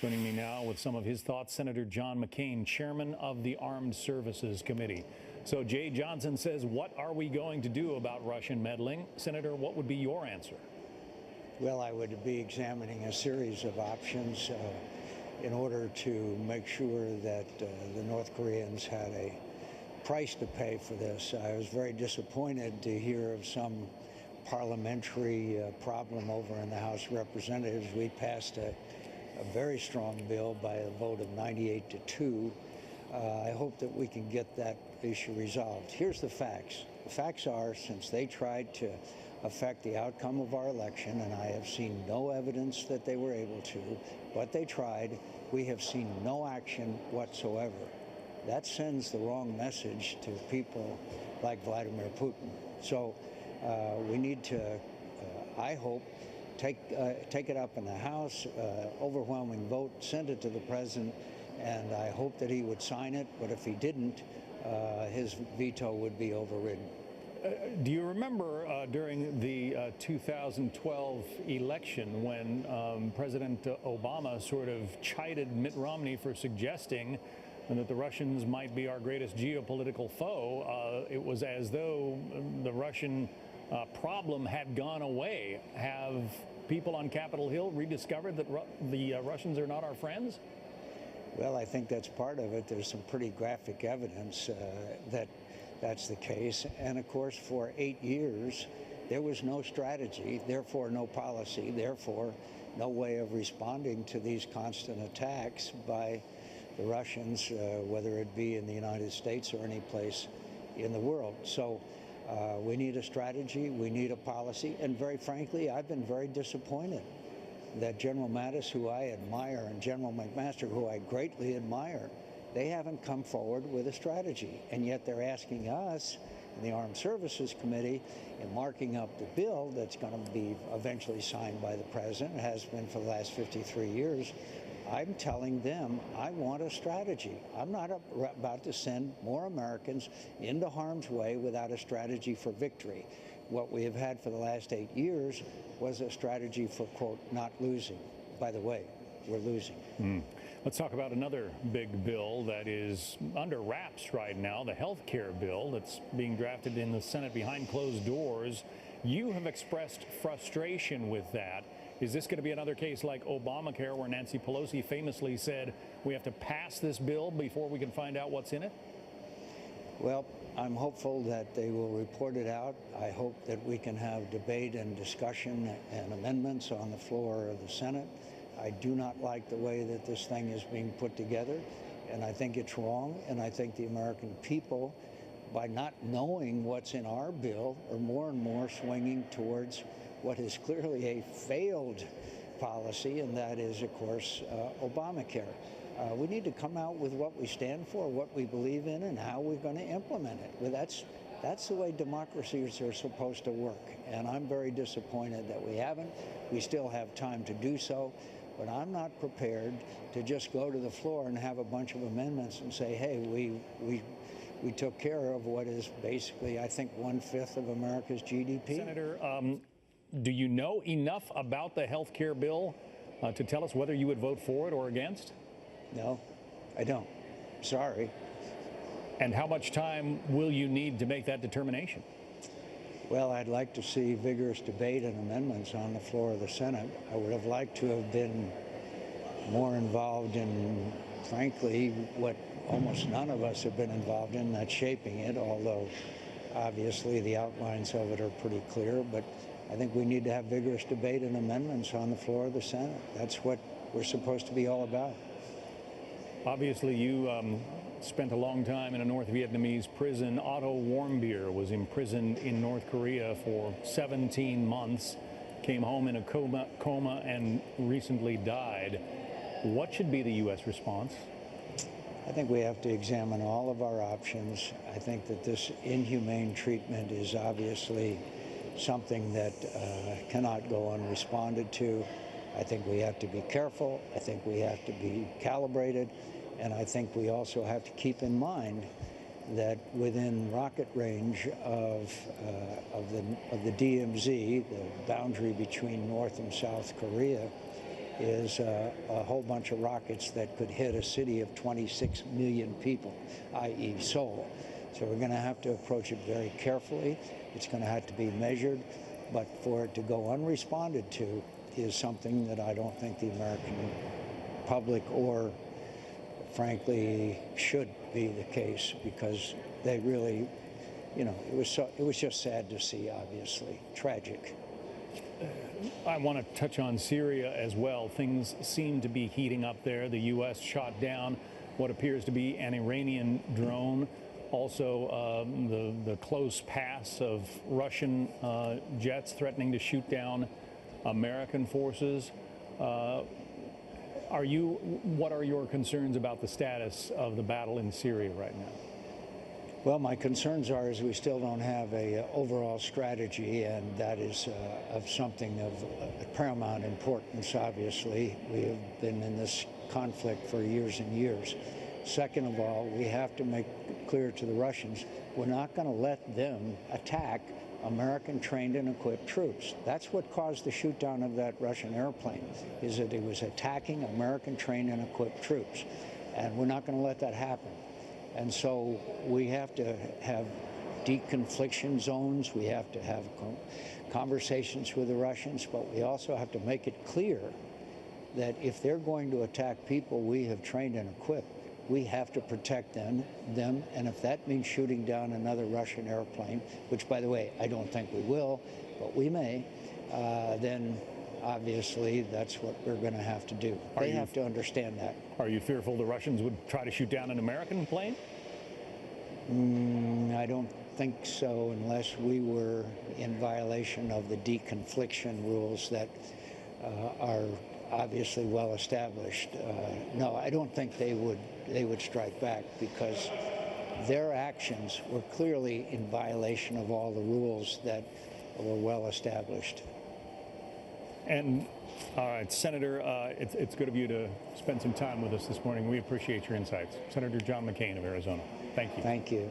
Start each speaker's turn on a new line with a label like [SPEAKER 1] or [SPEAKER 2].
[SPEAKER 1] Joining me now with some of his thoughts, Senator John McCain, chairman of the Armed Services Committee. So Jay Johnson says, what are we going to do about Russian meddling? Senator, what would be your answer?
[SPEAKER 2] Well, I would be examining a series of options in order to make sure that the North Koreans had a price to pay for this. I was very disappointed to hear of some parliamentary problem over in the House of Representatives. We passed a very strong bill by a vote of 98-2. I hope that we can get that issue resolved. Here's the facts. The facts are, since they tried to affect the outcome of our election, and I have seen no evidence that they were able to, but they tried, we have seen no action whatsoever. That sends the wrong message to people like Vladimir Putin. So we need to, I hope, take it up in the House, overwhelming vote, send it to the president, and I hope that he would sign it. But if he didn't, his veto would be overridden.
[SPEAKER 1] Do you remember during the 2012 election when President Obama sort of chided Mitt Romney for suggesting that the Russians might be our greatest geopolitical foe? It was as though the Russian problem had gone away. Have people on Capitol Hill rediscovered that the Russians are not our friends?
[SPEAKER 2] Well, I think that's part of it. There's some pretty graphic evidence that that's the case. And of course, for 8 years, there was no strategy, therefore no policy, therefore no way of responding to these constant attacks by the Russians, whether it be in the United States or any place in the world. So we need a strategy, we need a policy, and very frankly, I've been very disappointed that General Mattis, who I admire, and General McMaster, who I greatly admire, they haven't come forward with a strategy, and yet they're asking us in the Armed Services Committee and marking up the bill that's going to be eventually signed by the president, has been for the last 53 years. I'm telling them I want a strategy. I'm not about to send more Americans into harm's way without a strategy for victory. What we have had for the last 8 years was a strategy for, quote, not losing. By the way, we're losing.
[SPEAKER 1] Let's talk about another big bill that is under wraps right now, the health care bill that's being drafted in the Senate behind closed doors. You have expressed frustration with that. Is this going to be another case like Obamacare, where Nancy Pelosi famously said we have to pass this bill before we can find out what's in it?
[SPEAKER 2] Well, I'm hopeful that they will report it out. I hope that we can have debate and discussion and amendments on the floor of the Senate. I do not like the way that this thing is being put together, and I think it's wrong, and I think the American people, by not knowing what's in our bill, are more and more swinging towards what is clearly a failed policy, and that is, of course, Obamacare. We need to come out with what we stand for, what we believe in, and how we're going to implement it. Well, that's the way democracies are supposed to work, and I'm very disappointed that we haven't. We still have time to do so, but I'm not prepared to just go to the floor and have a bunch of amendments and say, hey, we took care of what is basically, I think, 1/5 of America's GDP.
[SPEAKER 1] Senator, do you know enough about the health care bill to tell us whether you would vote for it or against?
[SPEAKER 2] No, I don't. Sorry.
[SPEAKER 1] And how much time will you need to make that determination?
[SPEAKER 2] Well, I'd like to see vigorous debate and amendments on the floor of the Senate. I would have liked to have been more involved in, frankly, what almost none of us have been involved in, that's shaping it, although obviously the outlines of it are pretty clear. But I think we need to have vigorous debate and amendments on the floor of the Senate. That's what we're supposed to be all about.
[SPEAKER 1] Obviously, you spent a long time in a North Vietnamese prison. Otto Warmbier was imprisoned in North Korea for 17 months, came home in a coma and recently died. What should be the U.S. response?
[SPEAKER 2] I think we have to examine all of our options. I think that this inhumane treatment is obviously something that cannot go unresponded to. I think we have to be careful. I think we have to be calibrated. And I think we also have to keep in mind that within rocket range of the DMZ, the boundary between North and South Korea, is a whole bunch of rockets that could hit a city of 26 million people, i.e. Seoul. So we're going to have to approach it very carefully. It's going to have to be measured, but for it to go unresponded to is something that I don't think the American public or, frankly, should be the case, because they really, you know, it was just sad to see, obviously, tragic.
[SPEAKER 1] I want to touch on Syria as well. Things seem to be heating up there. The U.S. shot down what appears to be an Iranian drone. Also, the close pass of Russian jets threatening to shoot down American forces. What are your concerns about the status of the battle in Syria right now?
[SPEAKER 2] Well, my concerns are is we still don't have a overall strategy, and that is of something of paramount importance, obviously. We have been in this conflict for years and years. Second of all, we have to make it clear to the Russians, we're not going to let them attack American trained and equipped troops. That's what caused the shoot down of that Russian airplane, is that it was attacking American trained and equipped troops. And we're not going to let that happen. And so we have to have deconfliction zones. We have to have conversations with the Russians, but we also have to make it clear that if they're going to attack people we have trained and equipped, we have to protect them. And if that means shooting down another Russian airplane, which, by the way, I don't think we will, but we may, then obviously that's what we're going to have to do. They have to understand that.
[SPEAKER 1] Are you fearful the Russians would try to shoot down an American plane?
[SPEAKER 2] I don't think so, unless we were in violation of the deconfliction rules that are obviously well established. No, I don't think they would strike back, because their actions were clearly in violation of all the rules that were well established.
[SPEAKER 1] And all right, Senator, it's good of you to spend some time with us this morning. We appreciate your insights. Senator John McCain of Arizona. Thank you.
[SPEAKER 2] Thank you.